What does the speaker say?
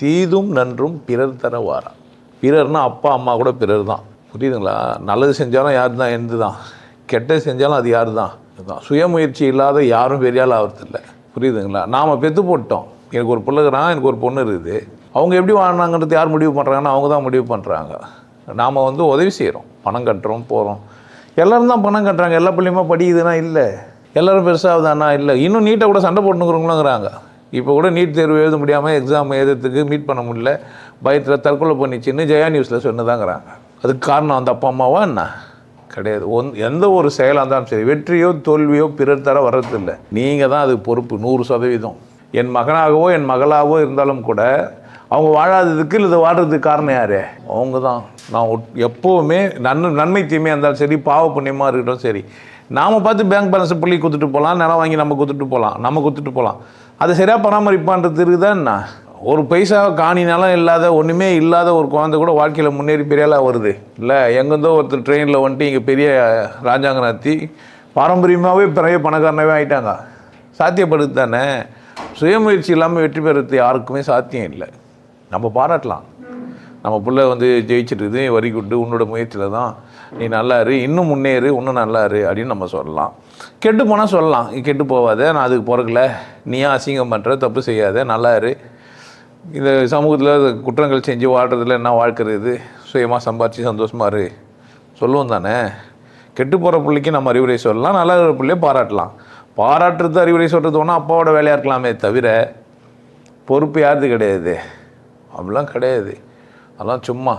தீதும் நன்றும் பிறர் தர வாரா. பிறர்னா அப்பா அம்மா கூட பிறர் தான். புரியுதுங்களா? நல்லது செஞ்சாலும் யார் தான் எந்து தான், கெட்டது செஞ்சாலும் அது யார் தான் இதுதான். சுயமுயற்சி இல்லாத யாரும் பெரியால் ஆகிறதில்ல. புரியுதுங்களா? நாம் பெற்று போட்டோம். எனக்கு ஒரு பிள்ளைகிறான், எனக்கு ஒரு பொண்ணு இருக்குது. அவங்க எப்படி வாழ்னாங்கிறது யார் முடிவு பண்ணுறாங்கன்னா அவங்க தான் முடிவு பண்ணுறாங்க. நாம் உதவி செய்கிறோம், பணம் கட்டுறோம், போகிறோம். எல்லோரும் தான் பணம் கட்டுறாங்க. எல்லா பிள்ளையுமா படிக்குதுன்னா இல்லை. எல்லோரும் பெருசாகுதானா இல்லை. இன்னும் நீட்டை கூட சண்டை போட்டுனுக்குறவங்களுங்கிறாங்க. இப்போ கூட நீட் தேர்வு எழுத முடியாமல் எக்ஸாம் எழுதுறதுக்கு மீட் பண்ண முடியல, பயத்தில் தற்கொலை பண்ணிச்சின்னு ஜெயா நியூஸில் சொன்னதாங்கிறாங்க. அதுக்கு காரணம் அந்த அப்பா அம்மாவா என்ன? கிடையாது. எந்த ஒரு செயலாக இருந்தாலும் சரி, வெற்றியோ தோல்வியோ பிறர் தர வர்றதில்லை. நீங்கள் தான் அதுக்கு பொறுப்பு 100%. என் மகனாகவோ என் மகளாகவோ இருந்தாலும் கூட அவங்க வாழாததுக்கு இல்லை வாழ்கிறதுக்கு காரணம் யார்? அவங்க தான். நான் எப்போவுமே நன்மை தீமையாக இருந்தாலும் சரி, பாவ புண்ணியமாக இருக்கட்டும் சரி, நாம் பார்த்து பேங்க் பேலன்ஸை புள்ளி கொடுத்துட்டு போகலாம், நிலம் வாங்கி நம்ம கொடுத்துட்டு போகலாம். அதை சரியாக பராமரிப்பான்றதுக்கு தான் என்ன? ஒரு பைசா காணி நிலம் இல்லாத ஒன்றுமே இல்லாத ஒரு குழந்தை கூட வாழ்க்கையில் முன்னேறி பெரியாளாக வருது இல்லை. எங்கேருந்தோ ஒருத்தர் ட்ரெயினில் வந்துட்டு இங்கே பெரிய ராஜாங்க நடத்தி பாரம்பரியமாகவே பெரிய பணக்காரனாகவே ஆகிட்டாங்க. சாத்தியப்படுது தானே? சுயமுயற்சி இல்லாமல் வெற்றி பெறுறது யாருக்குமே சாத்தியம் இல்லை. நம்ம பாராட்டலாம், நம்ம பிள்ளை ஜெயிச்சிட்டுது, வரி கொண்டு உன்னோட முயற்சியில் தான், நீ நல்லாரு, இன்னும் முன்னேறு, இன்னும் நல்லாரு அப்படின்னு நம்ம சொல்லலாம். கெட்டு போனால் சொல்லலாம், கெட்டு போகாத, நான் அதுக்கு பிறகுல, நீயா அசிங்கம் பண்ணுற, தப்பு செய்யாத, நல்லாரு, இந்த சமூகத்தில் குற்றங்கள் செஞ்சு வாழ்கிறதுல என்ன வாழ்க்கிறது, சுயமாக சம்பாரித்து சந்தோஷமாக இரு சொல்லுவோம் தானே. கெட்டு போகிற பிள்ளைக்கு நம்ம அறிவுரை சொல்லலாம், நல்லா இருக்கிற பிள்ளையை பாராட்டலாம். பாராட்டுறது அறிவுரை சொல்கிறது ஒன்றா அப்பாவோட வேலையாக இருக்கலாமே தவிர பொறுப்பு யாருது கிடையாது. அப்படிலாம் கிடையாது. அதெல்லாம் சும்மா